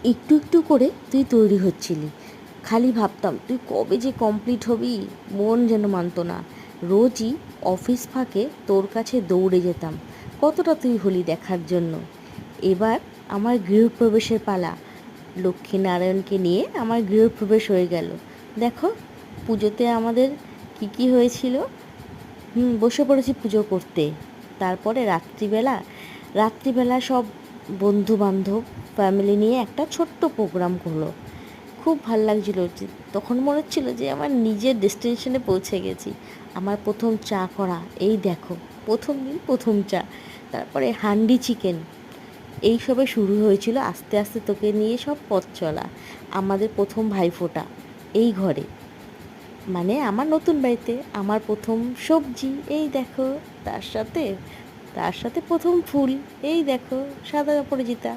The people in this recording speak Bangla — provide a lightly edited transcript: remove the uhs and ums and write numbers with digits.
একটু একটু করে তুই তৈরি হচ্ছিলি, খালি ভাবতাম তুই কবে যে কমপ্লিট হবি। মন যেন মানতো না। রোজই অফিস ফাঁকে তোর কাছে দৌড়ে যেতাম, কতটা তুই হলি দেখার জন্য। এবার আমার গৃহপ্রবেশের পালা। লক্ষ্মীনারায়ণকে নিয়ে আমার গৃহপ্রবেশ হয়ে গেল। দেখো পুজোতে আমাদের কি কি হয়েছিল। বসে পড়েছি পুজো করতে। তারপরে রাত্রিবেলা সব বন্ধুবান্ধব ফ্যামিলি নিয়ে একটা ছোট্ট প্রোগ্রাম হলো। খুব ভাল লাগছিলো, যে তখন মনে হচ্ছিল যে আমার নিজের ডেস্টিনেশনে পৌঁছে গেছি। আমার প্রথম চা করা, এই দেখো, প্রথম দিন প্রথম চা। তারপরে হান্ডি চিকেন, এইসবে শুরু হয়েছিল আস্তে আস্তে তোকে নিয়ে সব পথ চলা। আমাদের প্রথম ভাইফোঁটা এই ঘরে, মানে আমার নতুন বাড়িতে আমার প্রথম সবজি, এই দেখো। তার সাথে প্রথম ফুল, এই দেখো, সাদা অপরাজিতা।